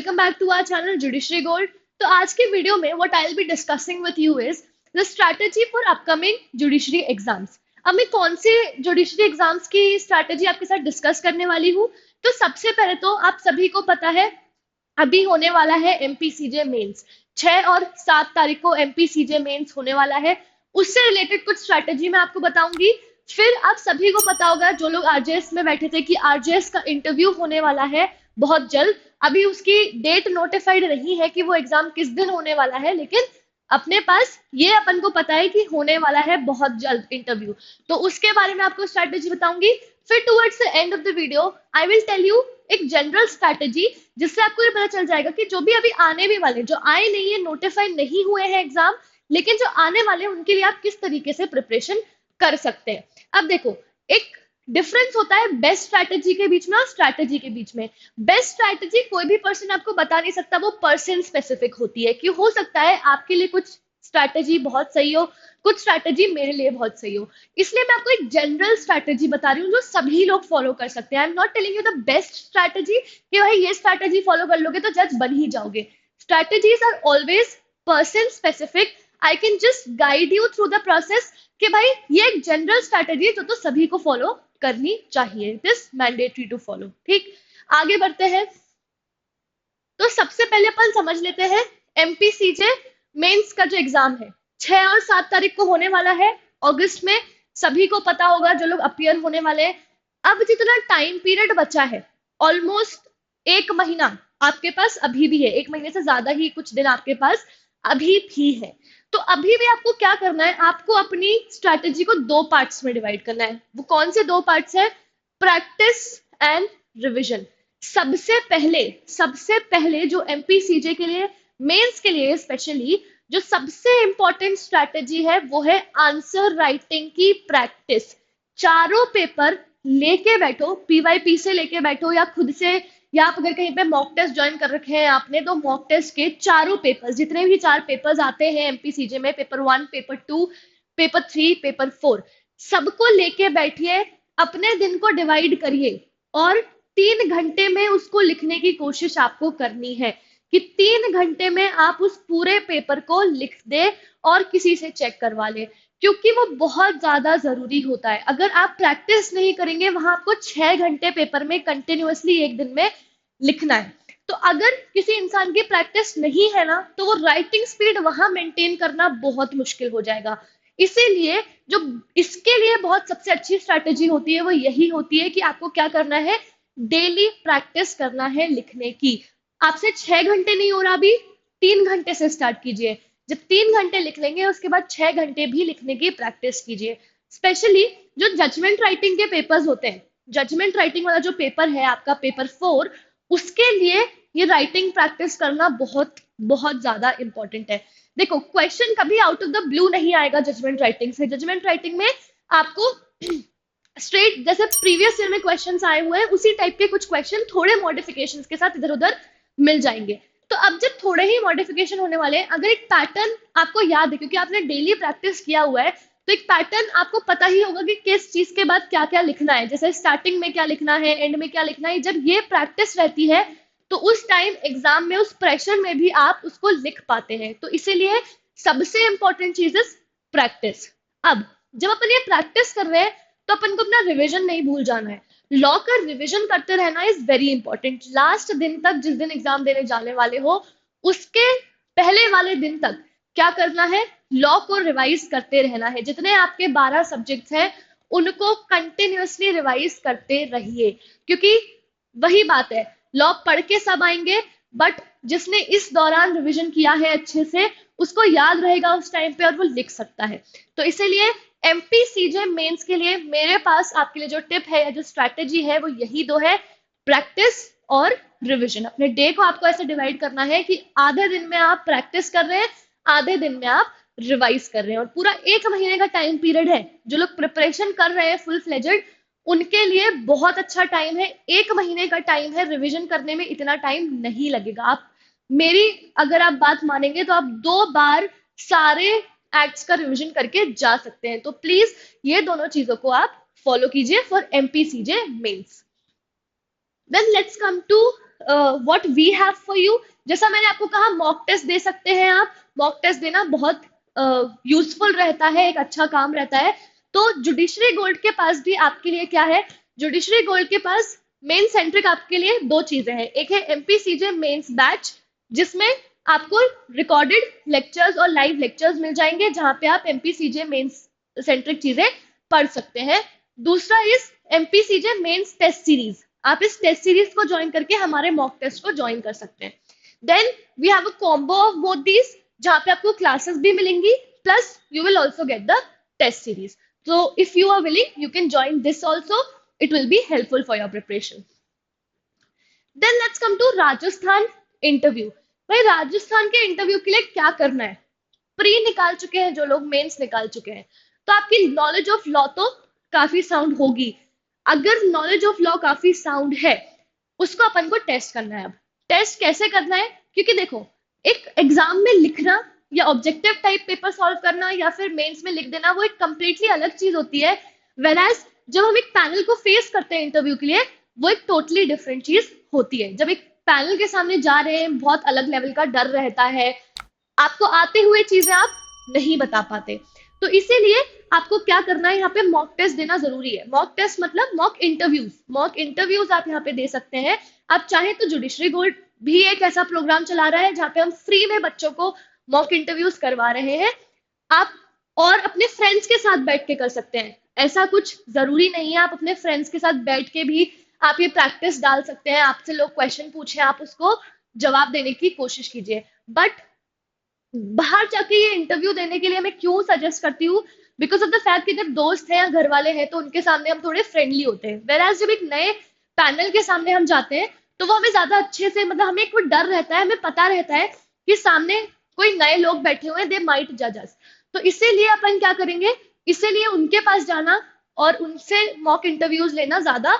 welcome back to our channel Judiciary Gold. तो आज के वीडियो में what I'll be discussing with you is the strategy for upcoming judiciary exams. अब मैं कौन से judiciary exams की strategy आपके साथ discuss करने वाली हूँ. तो सबसे पहले तो आप सभी को पता है अभी होने वाला है MPCJ मेंस. 6 और 7 तारीख को MPCJ मेंस होने वाला है. उससे रिलेटेड कुछ स्ट्रैटेजी मैं आपको बताऊंगी. फिर आप सभी को पता होगा जो लोग आरजेएस में बैठे थे कि आरजेएस का इंटरव्यू होने वाला है बहुत जल्द. अभी उसकी डेट नोटिफाइड नहीं है कि वो एग्जाम किस दिन होने वाला है, लेकिन अपने पास ये अपन को पता है कि होने वाला है बहुत जल्द इंटरव्यू. तो उसके बारे में आपको स्ट्रैटेजी बताऊंगी. फिर towards the end of the video I will tell you एक जनरल स्ट्रैटेजी जिससे आपको ये पता चल जाएगा कि जो भी अभी आने भी वाले, जो आए नहीं है, नोटिफाइड नहीं हुए हैं एग्जाम, लेकिन जो आने वाले हैं उनके लिए आप किस तरीके से प्रिपरेशन कर सकते हैं. अब देखो, एक डिफरेंस होता है बेस्ट स्ट्रैटेजी के बीच में और स्ट्रैटेजी के बीच में. बेस्ट स्ट्रैटेजी कोई भी पर्सन आपको बता नहीं सकता, वो पर्सन स्पेसिफिक होती है. कि हो सकता है आपके लिए कुछ स्ट्रैटेजी बहुत सही हो, कुछ स्ट्रैटेजी मेरे लिए बहुत सही हो. इसलिए मैं आपको एक जनरल स्ट्रैटेजी बता रही हूँ जो सभी लोग फॉलो कर सकते हैं. I am not telling you the best strategy कि भाई ये स्ट्रैटेजी फॉलो कर लोगे तो जज बन ही जाओगे. Strategies are always person specific. I can just guide you through the process कि भाई ये एक जनरल स्ट्रैटेजी है जो तो सभी को फॉलो करनी चाहिए. It is mandatory to follow. ठीक, आगे बढ़ते हैं. तो सबसे पहले अपन समझ लेते हैं एमपीसीजे मेंस का जो एग्जाम है 6 और 7 तारीख को होने वाला है अगस्त में. सभी को पता होगा जो लोग अपियर होने वाले हैं. अब जितना टाइम पीरियड बचा है, ऑलमोस्ट 1 महीना आपके पास अभी भी है. 1 महीने से ज्यादा ही कुछ दिन आपके पास अभी भी है. तो अभी भी आपको क्या करना है, आपको अपनी स्ट्रैटेजी को 2 पार्ट्स में डिवाइड करना है. वो कौन से 2 पार्ट्स है? Practice and revision. सबसे पहले जो एमपीसीजे के लिए, मेंस के लिए स्पेशली, जो सबसे इंपॉर्टेंट स्ट्रैटेजी है वो है आंसर राइटिंग की प्रैक्टिस. चारों पेपर लेके बैठो, पीवाईपी से लेके बैठो या खुद से, या आप अगर कहीं पे मॉक टेस्ट ज्वाइन कर रखे हैं आपने, तो मॉक टेस्ट के चारों पेपर्स, जितने भी 4 पेपर्स आते हैं एमपीसीजे में, पेपर 1, पेपर 2, पेपर 3, पेपर 4, सबको लेके बैठिए. अपने दिन को डिवाइड करिए और 3 घंटे में उसको लिखने की कोशिश आपको करनी है कि 3 घंटे में आप उस पूरे पेपर को लिख दे और किसी से चेक करवा ले, क्योंकि वो बहुत ज्यादा जरूरी होता है. अगर आप प्रैक्टिस नहीं करेंगे, वहां आपको 6 घंटे पेपर में कंटिन्यूअसली एक दिन में लिखना है. तो अगर किसी इंसान की प्रैक्टिस नहीं है ना, तो वो राइटिंग स्पीड वहां मेंटेन करना बहुत मुश्किल हो जाएगा. इसीलिए जो इसके लिए बहुत सबसे अच्छी स्ट्रैटेजी होती है वो यही होती है कि आपको क्या करना है, डेली प्रैक्टिस करना है लिखने की. आपसे 6 घंटे नहीं हो रहा, अभी 3 घंटे से स्टार्ट कीजिए. जब 3 घंटे लिख लेंगे उसके बाद 6 घंटे भी लिखने की प्रैक्टिस कीजिए. स्पेशली जो जजमेंट राइटिंग के पेपर्स होते हैं, जजमेंट राइटिंग वाला जो पेपर है आपका पेपर 4, उसके लिए ये राइटिंग प्रैक्टिस करना बहुत बहुत ज्यादा इंपॉर्टेंट है. देखो, क्वेश्चन कभी आउट ऑफ द ब्लू नहीं आएगा जजमेंट राइटिंग से. जजमेंट राइटिंग में आपको स्ट्रेट जैसे प्रीवियस ईयर में क्वेश्चंस आए हुए हैं उसी टाइप के कुछ क्वेश्चन थोड़े मॉडिफिकेशंस के साथ इधर उधर मिल जाएंगे. तो अब जब थोड़े ही मॉडिफिकेशन होने वाले हैं, अगर एक पैटर्न आपको याद है क्योंकि आपने डेली प्रैक्टिस किया हुआ है, तो एक पैटर्न आपको पता ही होगा कि किस चीज के बाद क्या क्या लिखना है. जैसे स्टार्टिंग में क्या लिखना है, एंड में क्या लिखना है. जब ये प्रैक्टिस रहती है तो उस टाइम एग्जाम में, उस प्रेशर में भी आप उसको लिख पाते हैं. तो इसीलिए सबसे इंपॉर्टेंट चीज इज प्रैक्टिस. अब जब अपन ये प्रैक्टिस कर रहे हैं तो अपन को अपना रिविजन नहीं भूल जाना है. लॉ का रिविजन करते रहना इज वेरी इंपॉर्टेंट. लास्ट दिन तक, जिस दिन एग्जाम देने जाने वाले हो उसके पहले वाले दिन तक क्या करना है, लॉ को रिवाइज करते रहना है. जितने आपके 12 सब्जेक्ट्स हैं उनको कंटिन्यूअसली रिवाइज करते रहिए, क्योंकि वही बात है, लॉ पढ़ के सब आएंगे, बट जिसने इस दौरान रिविजन किया है अच्छे से उसको याद रहेगा उस टाइम पे और वो लिख सकता है. तो इसीलिए एमपीसीजे मेंस के लिए मेरे पास आपके लिए जो टिप है या जो स्ट्रैटेजी है वो यही 2 है, प्रैक्टिस और रिविजन. अपने डे को आपको ऐसे डिवाइड करना है कि आधे दिन में आप प्रैक्टिस कर रहे हैं, आधे दिन में आप रिवाइज कर रहे हैं. और पूरा 1 महीने का टाइम पीरियड है. जो लोग प्रिपरेशन कर रहे हैं फुल फ्लेजेड, उनके लिए बहुत अच्छा टाइम है. 1 महीने का टाइम है, रिविजन करने में इतना टाइम नहीं लगेगा. आप मेरी अगर आप बात मानेंगे तो आप 2 बार सारे एक्ट्स का रिवीजन करके जा सकते हैं. तो प्लीज ये दोनों चीजों को आप फॉलो कीजिए for MPCJ mains. Then let's come to what we have for you, जैसा मैंने आपको कहा मॉक टेस्ट दे सकते हैं आप, मॉक टेस्ट देना बहुत यूजफुल रहता है, एक अच्छा काम रहता है। तो जुडिशरी गोल्ड के पास भी आपके लिए क्या है, जुडिशरी गोल्ड के पास मेन सेंट्रिक आपके लिए दो चीजें हैं, एक है एमपीसीजे मेंस बैच जिसमें आपको रिकॉर्डेड लेक्चर्स और लाइव लेक्चर्स मिल जाएंगे जहां पे आप एमपीसीजे मेंस सेंट्रिक चीजें पढ़ सकते हैं। दूसरा इस एमपीसीजे मेंस टेस्ट सीरीज, आप इस टेस्ट सीरीज को ज्वाइन करके हमारे मॉक टेस्ट को ज्वाइन कर सकते हैं। Then we have a combo of both these जहां पे आपको क्लासेस भी मिलेंगी plus you will also get the test series. So if you are willing, you can join this also. It will be helpful for your preparation. Then let's come to Rajasthan interview. भाई राजस्थान के interview के लिए क्या करना है, pre निकाल चुके हैं जो लोग, मेंस निकाल चुके हैं, तो आपकी नॉलेज ऑफ लॉ तो काफी साउंड होगी। अगर नॉलेज ऑफ लॉ काफी साउंड है उसको अपन को टेस्ट करना है। अब टेस्ट कैसे करना है, क्योंकि देखो एक एग्जाम में लिखना या ऑब्जेक्टिव टाइप पेपर सॉल्व करना या फिर मेंस में लिख देना वो एक कंप्लीटली अलग चीज होती है, वेराज जब हम एक पैनल को फेस करते हैं इंटरव्यू के लिए वो एक टोटली डिफरेंट चीज होती है। जब एक पैनल के सामने जा रहे हैं बहुत अलग लेवल का डर रहता है, आपको आते हुए चीजें आप नहीं बता पाते, तो इसीलिए आपको क्या करना है, यहाँ पे मॉक टेस्ट देना जरूरी है। मॉक टेस्ट मतलब मॉक इंटरव्यूज, मॉक इंटरव्यूज आप यहाँ पे दे सकते हैं। आप चाहे तो जुडिशरी गोल्ड भी एक ऐसा प्रोग्राम चला रहा है जहाँ पे हम फ्री में बच्चों को मॉक इंटरव्यूज करवा रहे हैं, आप और अपने फ्रेंड्स के साथ बैठ के कर सकते हैं। ऐसा कुछ जरूरी नहीं है, आप अपने फ्रेंड्स के साथ बैठ के भी आप ये प्रैक्टिस डाल सकते हैं, आपसे लोग क्वेश्चन पूछे आप उसको जवाब देने की कोशिश कीजिए। बट बाहर जाके ये इंटरव्यू देने के लिए मैं क्यों सजेस्ट करती हूँ, बिकॉज ऑफ द फैक्ट कि जब दोस्त हैं या घर वाले हैं तो उनके सामने हम थोड़े फ्रेंडली होते हैं, वेराज जब एक नए पैनल के सामने हम जाते हैं तो वो हमें ज्यादा अच्छे से, मतलब हमें एक वो डर रहता है, हमें पता रहता है कि सामने कोई नए लोग बैठे हुए हैं, दे माइट जज अस। तो इसीलिए अपन क्या करेंगे, इसीलिए उनके पास जाना और उनसे मॉक इंटरव्यूज लेना ज्यादा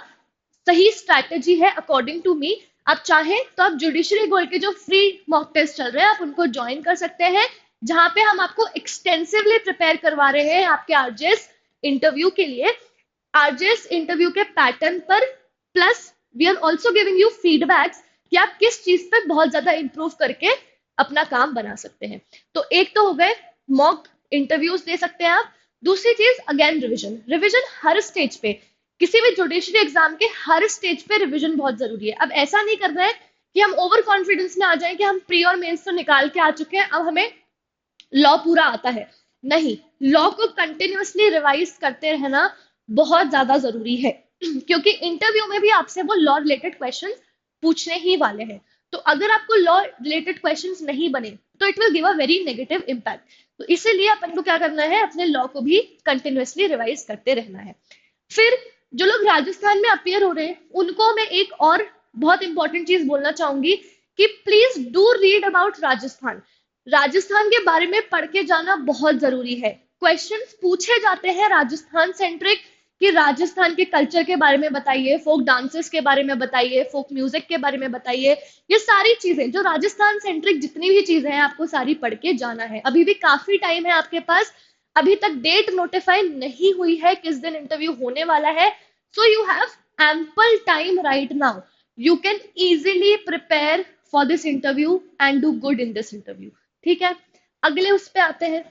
सही स्ट्रैटेजी है अकॉर्डिंग टू मी। आप चाहें तो आप जुडिशरी गोल्ड के जो फ्री मॉक टेस्ट चल रहे हैं आप उनको ज्वाइन कर सकते हैं, जहां पे हम आपको एक्सटेंसिवली प्रिपेयर करवा रहे हैं आपके आरजेएस इंटरव्यू के लिए, आरजेएस इंटरव्यू के पैटर्न पर, plus we are also giving you feedbacks कि आप किस चीज पर बहुत ज्यादा इंप्रूव करके अपना काम बना सकते हैं। तो एक तो हो गए मॉक इंटरव्यूज दे सकते हैं आप, दूसरी चीज अगेन रिविजन, रिविजन हर स्टेज पे, किसी भी जुडिशरी एग्जाम के हर स्टेज पे रिवीजन बहुत जरूरी है। अब ऐसा नहीं करना है कि हम ओवर कॉन्फिडेंस में आ जाएं कि हम प्री और मेंस तो निकाल के आ चुके हैं अब हमें लॉ पूरा आता है, नहीं, लॉ को कंटिन्यूअसली रिवाइज करते रहना बहुत ज्यादा जरूरी है क्योंकि इंटरव्यू में भी आपसे वो लॉ रिलेटेड क्वेश्चन पूछने ही वाले हैं। तो अगर आपको लॉ रिलेटेड क्वेश्चंस नहीं बने तो it will give a very negative impact. तो इसीलिए अपन को क्या करना है, अपने लॉ को भी कंटिन्यूअसली रिवाइज करते रहना है। फिर जो लोग राजस्थान में अपियर हो रहे हैं उनको मैं एक और बहुत इंपॉर्टेंट चीज बोलना चाहूंगी कि please do read about Rajasthan. Rajasthan के बारे में पढ़ के जाना बहुत जरूरी है। क्वेश्चंस पूछे जाते हैं राजस्थान सेंट्रिक कि राजस्थान के कल्चर के बारे में बताइए, फोक डांसेस के बारे में बताइए, फोक म्यूजिक के बारे में बताइए, ये सारी चीजें जो राजस्थान सेंट्रिक जितनी भी चीजें हैं आपको सारी पढ़ के जाना है। अभी भी काफी टाइम है आपके पास, अभी तक डेट नोटिफाई नहीं हुई है किस दिन इंटरव्यू होने वाला है, so you have ample time right now, you can easily prepare for this interview and do good in this interview. ठीक है, अगले उस पे आते हैं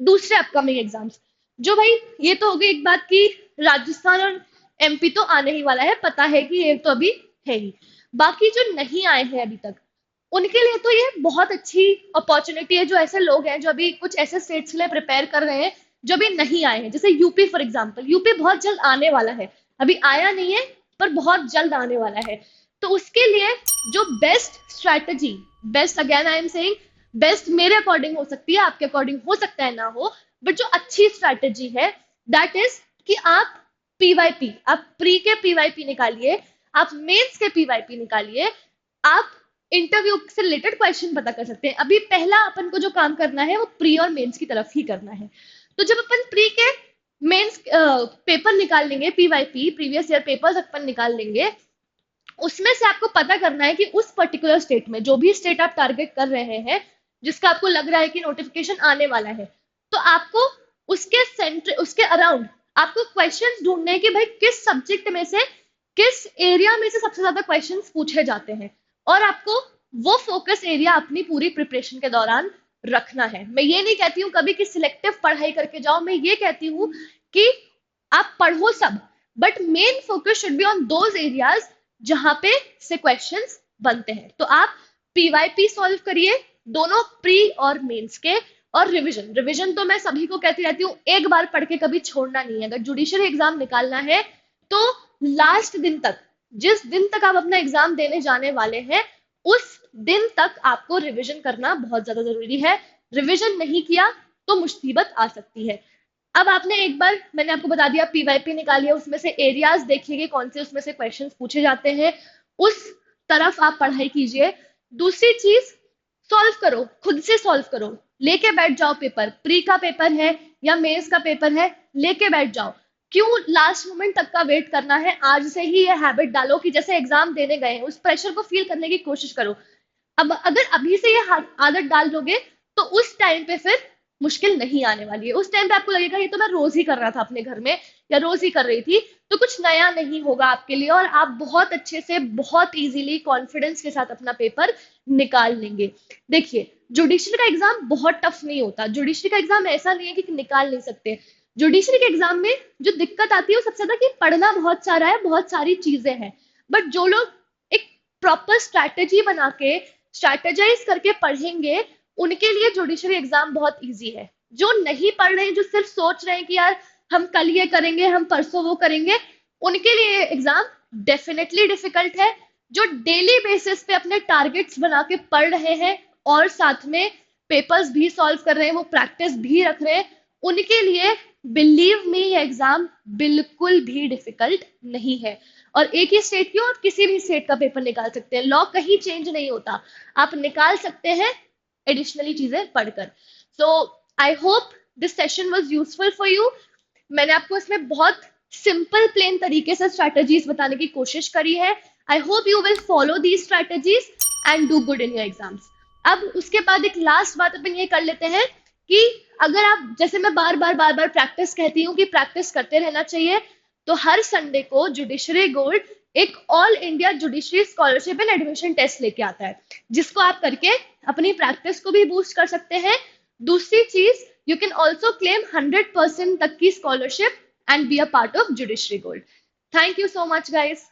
दूसरे अपकमिंग एग्जाम्स। जो भाई ये तो हो गई एक बात कि राजस्थान और एमपी तो आने ही वाला है, पता है कि ये तो अभी है ही, बाकी जो नहीं आए हैं अभी तक उनके लिए तो ये बहुत अच्छी अपॉर्चुनिटी है। जो ऐसे लोग हैं जो अभी कुछ ऐसे स्टेट्स के लिए प्रिपेयर कर रहे हैं जो अभी नहीं आए हैं, जैसे यूपी फॉर एग्जांपल, यूपी बहुत जल्द आने वाला है, अभी आया नहीं है पर बहुत जल्द आने वाला है। तो उसके लिए जो best strategy, best again I am saying best मेरे अकॉर्डिंग हो सकती है, आपके अकॉर्डिंग हो सकता है ना हो, बट जो अच्छी स्ट्रैटेजी है दैट इज कि आप पीवाईपी, आप प्री के पीवाईपी निकालिए, आप मेंस के पीवाईपी निकालिए, आप इंटरव्यू से रिलेटेड क्वेश्चन पता कर सकते हैं। अभी पहला अपन को जो काम करना है वो प्री और मेंस की तरफ ही करना है। तो जब अपन प्री के मेंस पेपर निकाल लेंगे, पीवाईपी प्रीवियस ईयर पेपर्स अपन निकाल लेंगे, उसमें से आपको पता करना है कि उस पर्टिकुलर स्टेट में, जो भी स्टेट आप टारगेट कर रहे हैं जिसका आपको लग रहा है कि नोटिफिकेशन आने वाला है, तो आपको उसके सेंटर, उसके अराउंड आपको क्वेश्चंस ढूंढने हैं कि भाई किस सब्जेक्ट में से किस एरिया में से सबसे ज्यादा क्वेश्चंस पूछे जाते हैं, और आपको वो फोकस एरिया अपनी पूरी प्रिपरेशन के दौरान रखना है। मैं ये नहीं कहती हूँ कभी कि सिलेक्टिव पढ़ाई करके जाओ, मैं ये कहती हूँ कि आप पढ़ो सब, but main focus should be on those areas जहां पे से क्वेश्चंस बनते हैं। तो आप पीवाईपी सॉल्व करिए, दोनों प्री और मेंस के। और रिवीजन, रिवीजन तो मैं सभी को कहती रहती हूँ, एक बार पढ़ के कभी छोड़ना नहीं है। अगर जुडिशरी एग्जाम निकालना है तो लास्ट दिन तक, जिस दिन तक आप अपना एग्जाम देने जाने वाले हैं, उस दिन तक आपको रिवीजन करना बहुत ज्यादा जरूरी है। रिवीजन नहीं किया तो मुसीबत आ सकती है। अब आपने एक बार, मैंने आपको बता दिया, पीवाईपी निकालिए, उसमें से एरियाज देखिए कि कौन से उसमें से क्वेश्चंस पूछे जाते हैं, उस तरफ आप पढ़ाई कीजिए। दूसरी चीज, सॉल्व करो, खुद से सॉल्व करो, लेके बैठ जाओ पेपर, प्री का पेपर है या मेंस का पेपर है, लेके बैठ जाओ। क्यों लास्ट मोमेंट तक का वेट करना है? आज से ही ये हैबिट डालो कि जैसे एग्जाम देने गए हैं, उस प्रेशर को फील करने की कोशिश करो। अब अगर अभी से ये आदत डाल दोगे तो उस टाइम पे फिर मुश्किल नहीं आने वाली है। उस टाइम पे आपको लगेगा ये तो मैं रोज ही कर रहा था अपने घर में, या रोज ही कर रही थी, तो कुछ नया नहीं होगा आपके लिए, और आप बहुत अच्छे से, बहुत इजीली, कॉन्फिडेंस के साथ अपना पेपर निकाल लेंगे। देखिए, जुडिशरी का एग्जाम बहुत टफ नहीं होता। जुडिशरी का एग्जाम ऐसा नहीं है कि निकाल नहीं सकते। जुडिशरी के एग्जाम में जो दिक्कत आती है वो सबसे ज्यादा कि पढ़ना बहुत सारा है, बहुत सारी चीजें हैं, बट जो लोग एक प्रॉपर स्ट्रैटेजी बना के, स्ट्रैटेजाइज करके पढ़ेंगे, उनके लिए जुडिशरी एग्जाम बहुत इजी है। जो नहीं पढ़ रहे हैं, जो सिर्फ सोच रहे हैं कि यार हम कल ये करेंगे, हम परसों वो करेंगे, उनके लिए एग्जाम डेफिनेटली डिफिकल्ट है। जो डेली बेसिस पे अपने टारगेट्स बना के पढ़ रहे हैं और साथ में पेपर्स भी सॉल्व कर रहे हैं, वो प्रैक्टिस भी रख रहे हैं, उनके लिए बिलीव मी ये एग्जाम बिल्कुल भी डिफिकल्ट नहीं है। और एक ही स्टेट क्यों, आप किसी भी स्टेट का पेपर निकाल सकते हैं, लॉ कहीं चेंज नहीं होता, आप निकाल सकते हैं एडिशनली चीजें पढ़कर। So I hope this session was useful for you. मैंने आपको इसमें बहुत सिंपल प्लेन तरीके से स्ट्रैटेजीज बताने की कोशिश करी है। I hope you will follow these strategies and do good in your exams. अब उसके बाद एक लास्ट बात अपन ये कर लेते हैं कि अगर आप, जैसे मैं बार बार प्रैक्टिस कहती हूँ कि प्रैक्टिस करते रहना चाहिए, तो हर संडे को जुडिशरी गोल्ड एक all India judiciary scholarship and admission test लेके आता है, जिसको आप करके अपनी प्रैक्टिस को भी बूस्ट कर सकते हैं। दूसरी चीज, यू कैन ऑल्सो क्लेम 100% तक की scholarship and be a part of judiciary gold. Thank you so much guys.